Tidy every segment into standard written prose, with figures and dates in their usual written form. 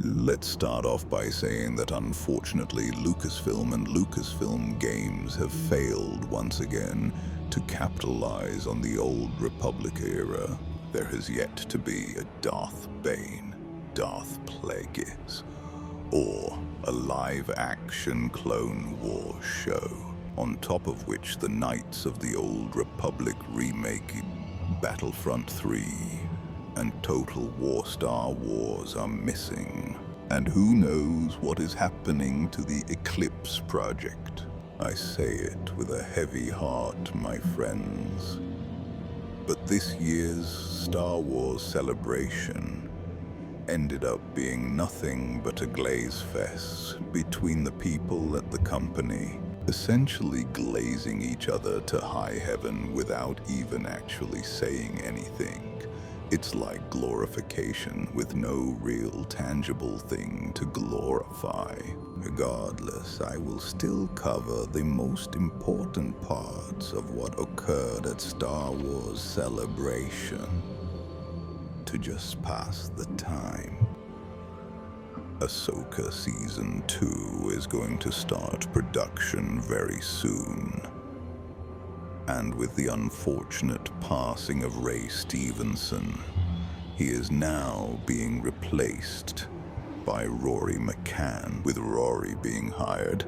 Let's start off by saying that unfortunately Lucasfilm and Lucasfilm Games have failed once again to capitalize on the old Republic era. There has yet to be a Darth Bane, Darth Plagueis, or a live-action Clone Wars show, on top of which the Knights of the Old Republic remake, Battlefront 3, and Total War Star Wars are missing. And who knows what is happening to the Eclipse project? I say it with a heavy heart, my friends. But this year's Star Wars celebration ended up being nothing but a glaze fest between the people at the company, essentially glazing each other to high heaven without even actually saying anything. It's like glorification with no real tangible thing to glorify. Regardless, I will still cover the most important parts of what occurred at Star Wars Celebration to just pass the time. Ahsoka Season 2 is going to start production very soon. And with the unfortunate passing of Ray Stevenson, he is now being replaced by Rory McCann. With Rory being hired,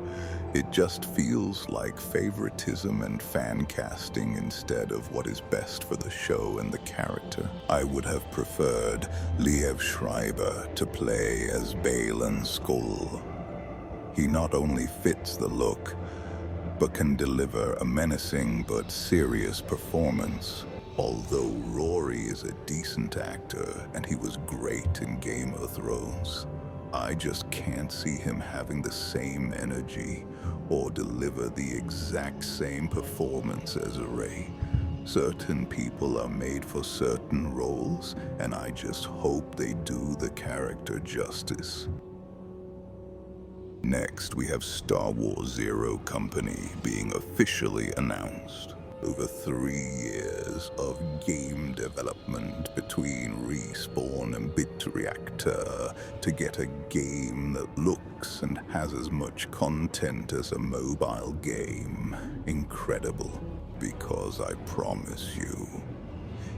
it just feels like favoritism and fan casting instead of what is best for the show and the character. I would have preferred Liev Schreiber to play as Baylan Skoll. He not only fits the look, but can deliver a menacing but serious performance. Although Rory is a decent actor and he was great in Game of Thrones, I just can't see him having the same energy or deliver the exact same performance as Ray. Certain people are made for certain roles, and I just hope they do the character justice. Next, we have Star Wars Zero Company being officially announced. Over 3 years of game development between Respawn and BitReactor to get a game that looks and has as much content as a mobile game. Incredible, because I promise you,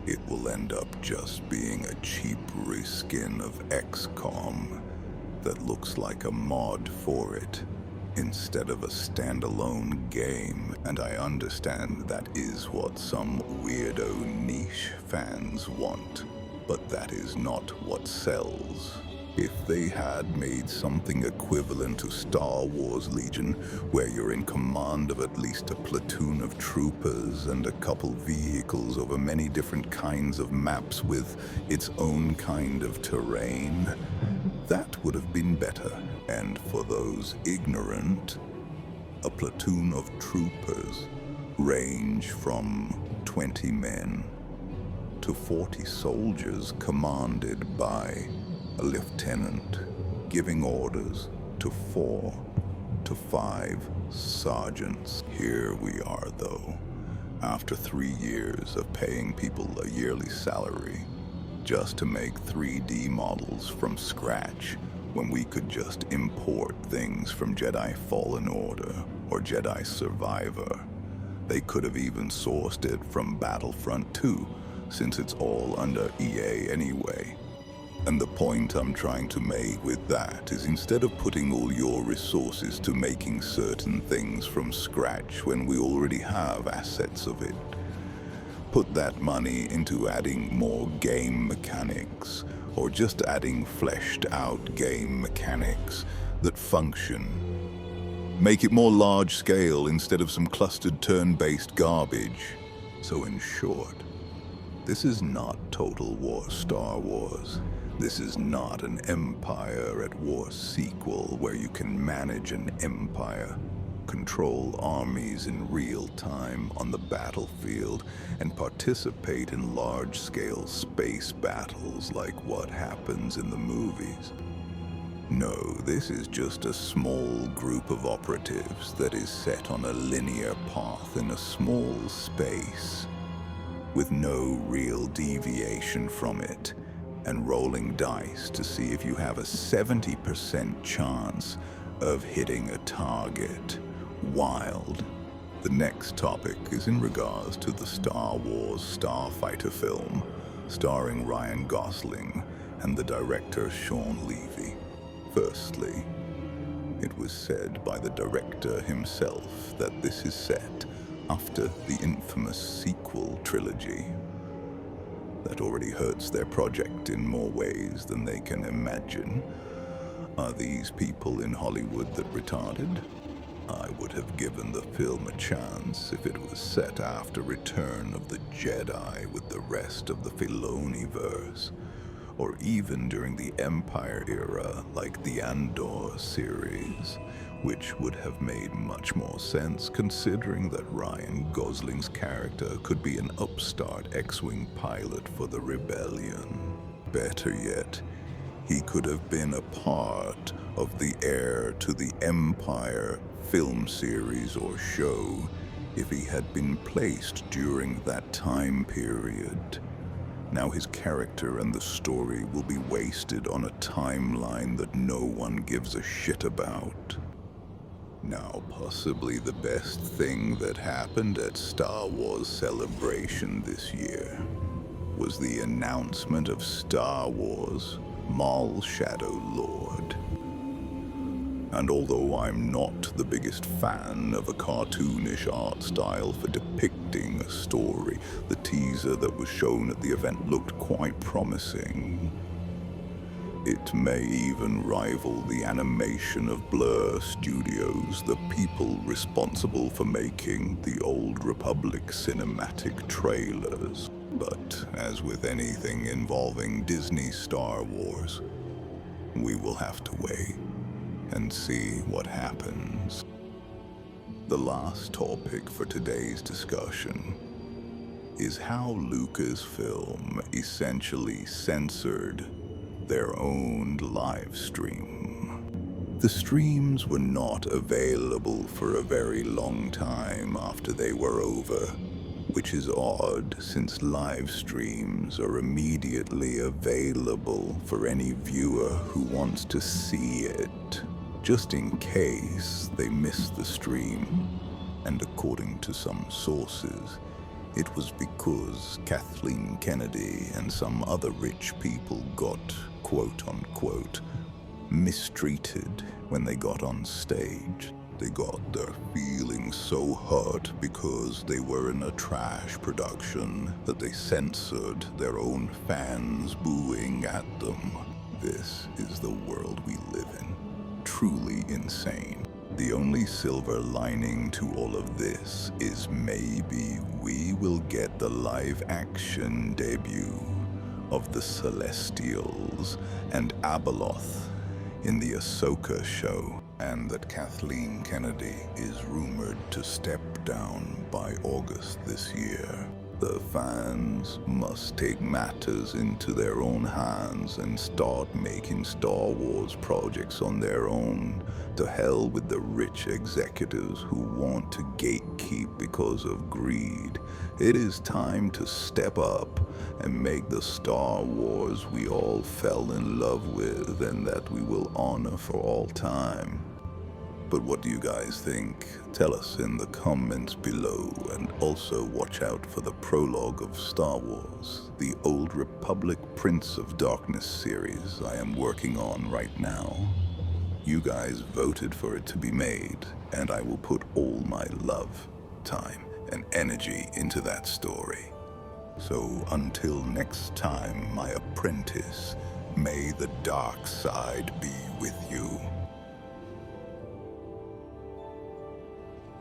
it will end up just being a cheap reskin of XCOM that looks like a mod for it instead of a standalone game. And I understand that is what some weirdo niche fans want, but that is not what sells. If they had made something equivalent to Star Wars Legion, where you're in command of at least a platoon of troopers and a couple vehicles over many different kinds of maps with its own kind of terrain, that would have been better. And for those ignorant, a platoon of troopers range from 20 men to 40 soldiers commanded by a lieutenant, giving orders to 4 to 5 sergeants. Here we are, though, after 3 years of paying people a yearly salary just to make 3D models from scratch, when we could just import things from Jedi Fallen Order or Jedi Survivor. They could have even sourced it from Battlefront 2, since it's all under EA anyway. And the point I'm trying to make with that is, instead of putting all your resources to making certain things from scratch when we already have assets of it, put that money into adding more game mechanics, or just adding fleshed out game mechanics that function. Make it more large scale instead of some clustered turn-based garbage. So in short, this is not Total War Star Wars. This is not an Empire at War sequel where you can manage an empire, control armies in real time on the battlefield, and participate in large-scale space battles like what happens in the movies. No, this is just a small group of operatives that is set on a linear path in a small space, with no real deviation from it, and rolling dice to see if you have a 70% chance of hitting a target. Wild. The next topic is in regards to the Star Wars Starfighter film, starring Ryan Gosling and the director Sean Levy. Firstly, it was said by the director himself that this is set after the infamous sequel trilogy. That already hurts their project in more ways than they can imagine. Are these people in Hollywood that retarded? I would have given the film a chance if it was set after Return of the Jedi with the rest of the Filoni-verse, or even during the Empire era like the Andor series, which would have made much more sense considering that Ryan Gosling's character could be an upstart X-Wing pilot for the Rebellion. Better yet, he could have been a part of the Heir to the Empire film series or show if he had been placed during that time period. Now his character and the story will be wasted on a timeline that no one gives a shit about. Now, possibly the best thing that happened at Star Wars Celebration this year was the announcement of Star Wars Maul Shadow Lord. And although I'm not the biggest fan of a cartoonish art style for depicting a story, the teaser that was shown at the event looked quite promising. It may even rival the animation of Blur Studios, the people responsible for making the Old Republic cinematic trailers. But as with anything involving Disney Star Wars, we will have to wait and see what happens. The last topic for today's discussion is how Lucasfilm essentially censored their own live stream. The streams were not available for a very long time after they were over, which is odd since live streams are immediately available for any viewer who wants to see it, just in case they miss the stream. And according to some sources, it was because Kathleen Kennedy and some other rich people got, quote-unquote, mistreated when they got on stage. They got their feelings so hurt because they were in a trash production that they censored their own fans booing at them. This is the world we live in. Truly insane. The only silver lining to all of this is maybe we will get the live-action debut of the Celestials and Abeloth in the Ahsoka show, and that Kathleen Kennedy is rumored to step down by August this year. The fans must take matters into their own hands and start making Star Wars projects on their own. To hell with the rich executives who want to gatekeep because of greed. It is time to step up and make the Star Wars we all fell in love with and that we will honor for all time. But what do you guys think? Tell us in the comments below, and also watch out for the prologue of Star Wars, the Old Republic Prince of Darkness series I am working on right now. You guys voted for it to be made, and I will put all my love, time, and energy into that story. So until next time, my apprentice, may the dark side be with you.